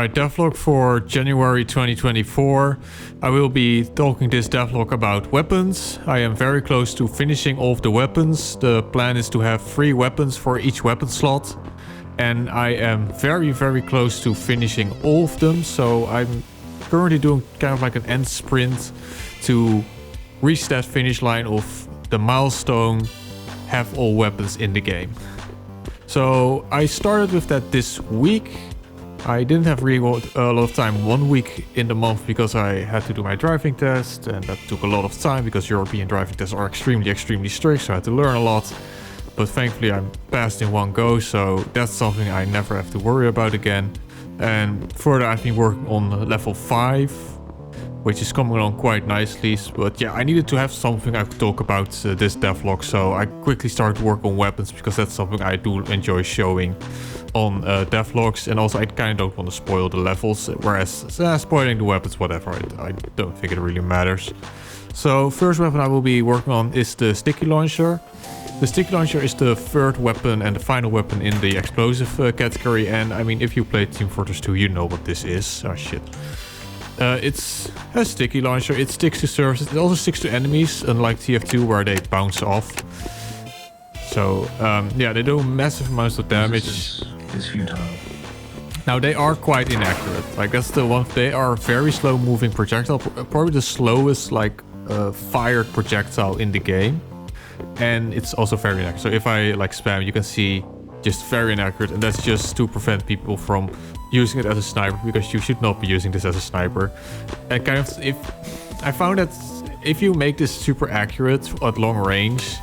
my devlog for January 2024. I will be talking this devlog about weapons. I am very close to finishing all of the weapons. The plan is to have 3 weapons for each weapon slot. And I am very close to finishing all of them. So I'm currently doing kind of like an end sprint to reach that finish line of the milestone, have all weapons in the game. So I started with that this week. I didn't have really a lot of time 1 week in the month because I had to do my driving test, and that took a lot of time because European driving tests are extremely strict, so I had to learn a lot. But thankfully I passed in one go, so that's something I never have to worry about again. And further I've been working on level 5, which is coming along quite nicely. But yeah, I needed to have something I could talk about this devlog, so I quickly started work on weapons because that's something I do enjoy showing on devlogs, and also I kind of don't want to spoil the levels, whereas spoiling the weapons, whatever, I don't think it really matters. So first weapon I will be working on is the sticky launcher. The sticky launcher is the third weapon and the final weapon in the explosive category, and I mean, if you played Team Fortress 2, you know what this is. Oh shit. It's a sticky launcher. It sticks to surfaces. It also sticks to enemies, unlike TF2 where they bounce off. So yeah, they do massive amounts of damage. Is futile. Now they are quite inaccurate. Like that's the one. They are very slow moving projectile. Probably the slowest like fired projectile in the game. And it's also very inaccurate. So if I like spam, you can see just very inaccurate, and that's just to prevent people from using it as a sniper, because you should not be using this as a sniper. And kind of, if I found that if you make this super accurate at long range,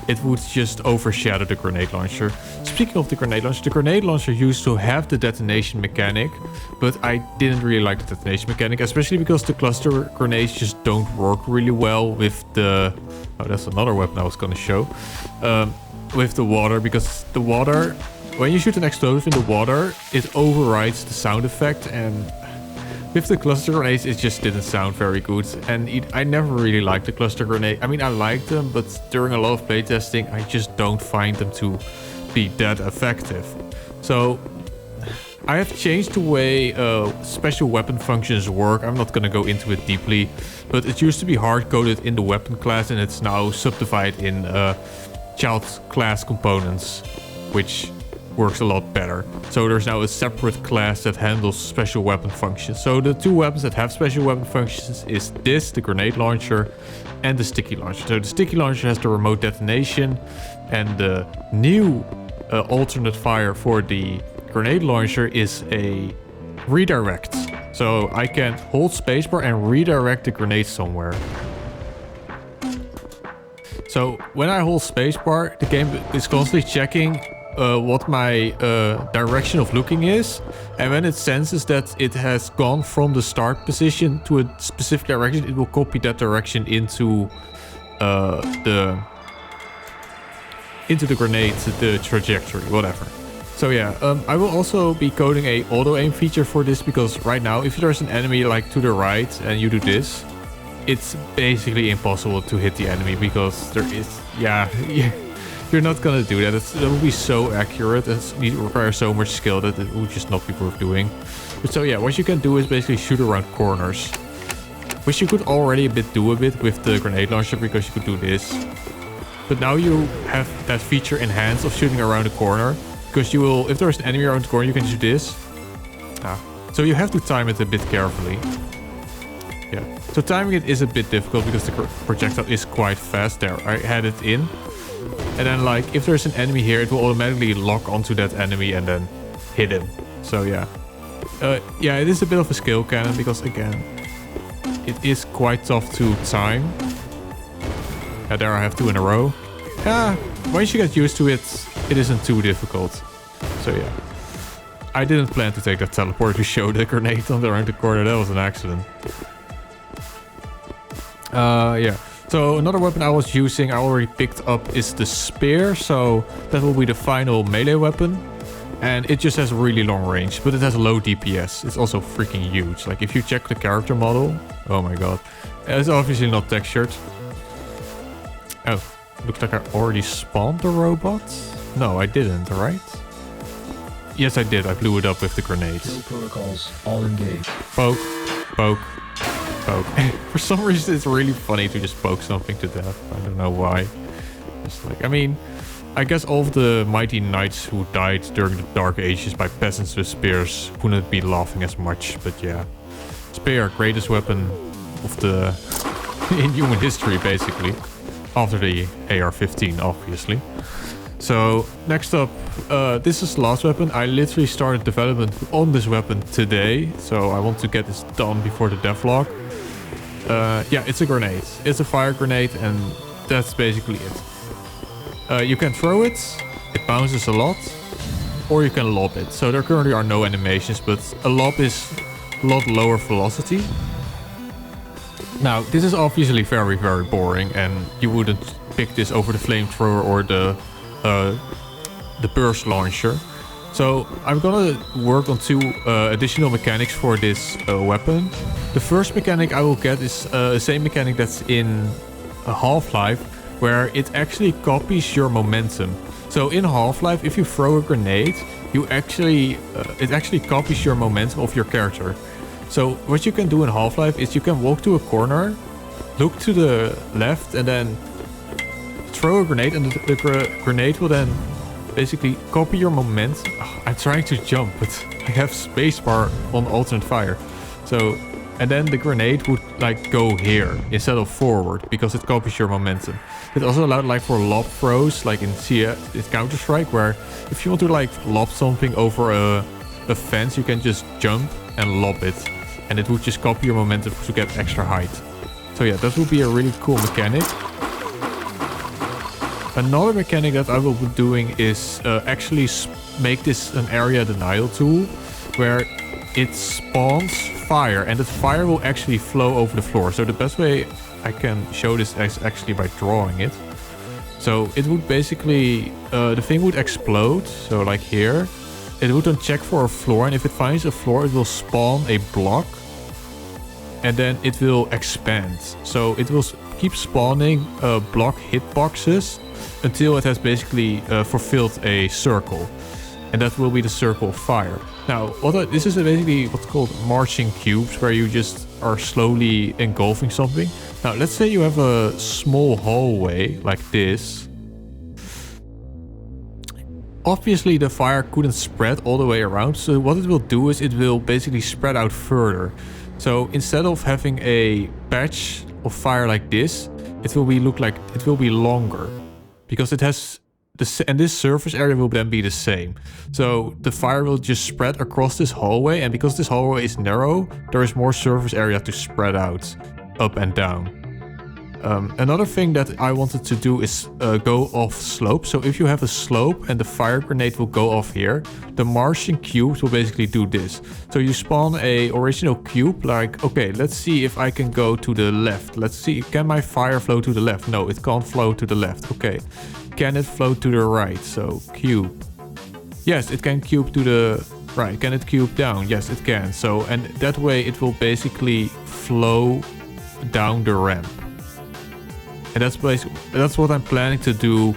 it would just overshadow the grenade launcher. Speaking of the grenade launcher used to have the detonation mechanic, but I didn't really like the detonation mechanic, especially because the cluster grenades just don't work really well with the... Oh, that's another weapon I was gonna show. With the water, because the water, when you shoot an explosive in the water, it overrides the sound effect, and with the cluster grenades it just didn't sound very good. And I never really liked the cluster grenade. I mean, I liked them, but during a lot of playtesting I just don't find them to be that effective. So I have changed the way special weapon functions work. I'm not gonna go into it deeply, but it used to be hard-coded in the weapon class, and it's now subdivided in child class components, which works a lot better. So there's now a separate class that handles special weapon functions. So the 2 weapons that have special weapon functions is this, the grenade launcher, and the sticky launcher. So the sticky launcher has the remote detonation, and the new alternate fire for the grenade launcher is a redirect. So I can hold spacebar and redirect the grenade somewhere. So when I hold spacebar, the game is constantly checking what my direction of looking is, and when it senses that it has gone from the start position to a specific direction, it will copy that direction into the grenade, the trajectory, whatever. So yeah, I will also be coding a auto aim feature for this, because right now if there's an enemy like to the right and you do this, it's basically impossible to hit the enemy, because there is, yeah, you're not gonna do that. It will be so accurate, it requires so much skill that it would just not be worth doing. But so yeah, what you can do is basically shoot around corners, which you could already do a bit with the grenade launcher, because you could do this. But now you have that feature enhanced of shooting around a corner, because you will, if there's an enemy around the corner, you can do this. So you have to time it a bit carefully. Yeah, so timing it is a bit difficult because the projectile is quite fast. There, I had it in. And then like, if there's an enemy here, it will automatically lock onto that enemy and then hit him. So yeah. Yeah, it is a bit of a skill cannon, because again, it is quite tough to time. Yeah, there I have 2 in a row. Yeah, once you get used to it, it isn't too difficult. So yeah. I didn't plan to take that teleport to show the grenade on around the corner. That was an accident. Yeah. So another weapon I was using, I already picked up, is the spear. So that will be the final melee weapon. And it just has really long range, but it has low DPS. It's also freaking huge. Like if you check the character model, oh my god. It's obviously not textured. Oh, looks like I already spawned the robot. No, I didn't, right? Yes, I did. I blew it up with the grenades. Kill protocols all engaged. Poke, poke, poke. For some reason, it's really funny to just poke something to death. I don't know why. Just like, I mean, I guess all of the mighty knights who died during the Dark Ages by peasants with spears wouldn't be laughing as much. But yeah, spear, greatest weapon of the in human history, basically. After the AR-15, obviously. So next up, this is the last weapon. I literally started development on this weapon today, so I want to get this done before the devlog. Yeah, it's a grenade. It's a fire grenade, and that's basically it. You can throw it, it bounces a lot, or you can lob it. So there currently are no animations, but a lob is a lot lower velocity. Now, this is obviously very, very boring, and you wouldn't pick this over the flamethrower or the burst launcher. So I'm gonna work on two additional mechanics for this weapon. The first mechanic I will get is the same mechanic that's in Half-Life, where it actually copies your momentum. So in Half-Life, if you throw a grenade, you actually it actually copies your momentum of your character. So what you can do in Half-Life is you can walk to a corner, look to the left, and then throw a grenade, and the grenade will then basically copy your momentum. Oh, I'm trying to jump, but I have spacebar on alternate fire. So, and then the grenade would like go here instead of forward because it copies your momentum. It's also allowed like for lob throws, like in Counter-Strike, where if you want to like lob something over a fence, you can just jump and lob it, and it would just copy your momentum to get extra height. So yeah, that would be a really cool mechanic. Another mechanic that I will be doing is actually make this an area denial tool, where it spawns fire, and the fire will actually flow over the floor. So the best way I can show this is actually by drawing it. So it would basically, the thing would explode, so like here. It would then check for a floor, and if it finds a floor, it will spawn a block, and then it will expand. So it will keep spawning block hitboxes until it has basically fulfilled a circle, and that will be the circle of fire. Now, this is basically what's called marching cubes, where you just are slowly engulfing something. Now, let's say you have a small hallway like this. Obviously, the fire couldn't spread all the way around, so what it will do is it will basically spread out further. So instead of having a patch of fire like this, it will be longer, because it has and this surface area will then be the same. So the fire will just spread across this hallway, and because this hallway is narrow, there is more surface area to spread out up and down. Another thing that I wanted to do is go off slope. So if you have a slope and the fire grenade will go off here, the Martian cubes will basically do this. So you spawn a original cube, like, okay, let's see if I can go to the left. Let's see, can my fire flow to the left? No, it can't flow to the left. Okay, can it flow to the right? So cube. Yes, it can cube to the right. Can it cube down? Yes, it can. So, and that way it will basically flow down the ramp. And that's what I'm planning to do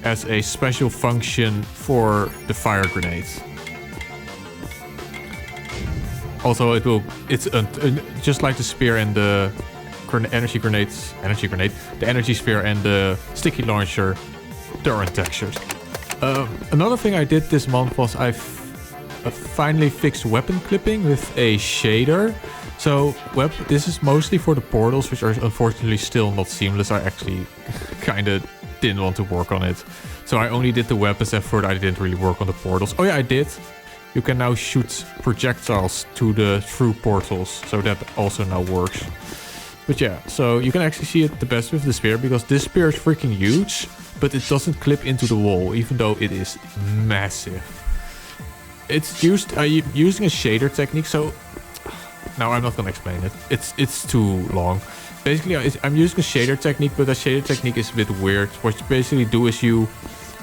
as a special function for the fire grenades. Also, it's just like the spear and the energy sphere and the sticky launcher, turret textures. Another thing I did this month was I finally fixed weapon clipping with a shader. So this is mostly for the portals, which are unfortunately still not seamless. I actually kind of didn't want to work on it. So I only did the weapons effort. I didn't really work on the portals. Oh yeah, I did. You can now shoot projectiles through portals. So that also now works. But yeah, so you can actually see it the best with the spear, because this spear is freaking huge, but it doesn't clip into the wall, even though it is massive. It's using a shader technique. So now I'm not gonna explain it. It's too long. Basically, I'm using a shader technique, but the shader technique is a bit weird. What you basically do is you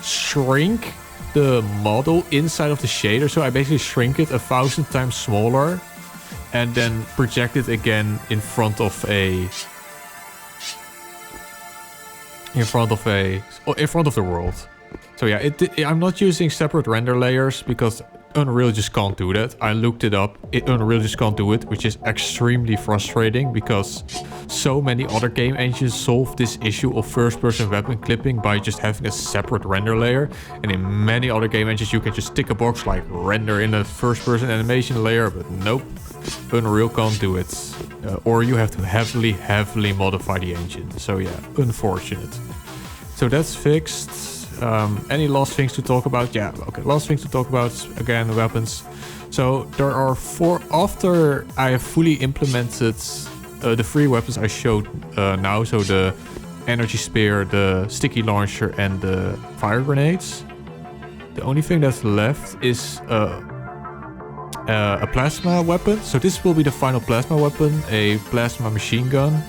shrink the model inside of the shader. So I basically shrink it 1,000 times smaller, and then project it again in front of the world. So yeah, I'm not using separate render layers, because Unreal just can't do that. I looked it up. Unreal just can't do it, which is extremely frustrating because so many other game engines solve this issue of first-person weapon clipping by just having a separate render layer. And in many other game engines, you can just tick a box like render in a first-person animation layer, but nope, Unreal can't do it. Or you have to heavily modify the engine. So yeah, unfortunate. So that's fixed. Any last things to talk about? Yeah, okay, last things to talk about, again, weapons. So there are 4, after I have fully implemented the 3 weapons I showed now, so the energy spear, the sticky launcher and the fire grenades. The only thing that's left is a plasma weapon. So this will be the final plasma weapon, a plasma machine gun.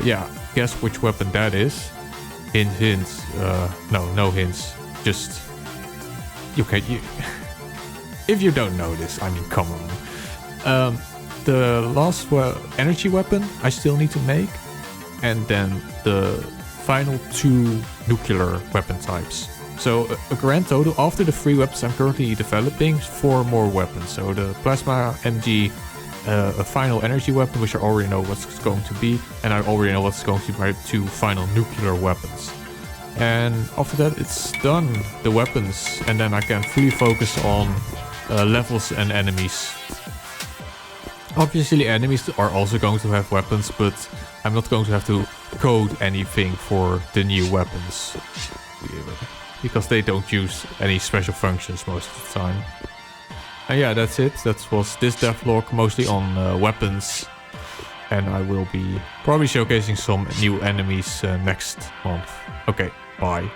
Yeah, guess which weapon that is. Hints. No hints. Just if you don't know this, I mean, come on. The last energy weapon I still need to make, and then the final 2 nuclear weapon types. So a grand total after the 3 weapons I'm currently developing, 4 more weapons. So the plasma MG, a final energy weapon, which I already know what's going to be, and I already know what's going to be my 2 final nuclear weapons. And after that, it's done, the weapons, and then I can fully focus on levels and enemies. Obviously, enemies are also going to have weapons, but I'm not going to have to code anything for the new weapons, because they don't use any special functions most of the time. And yeah, that's it. That was this devlog, mostly on weapons. And I will be probably showcasing some new enemies next month. Okay, bye.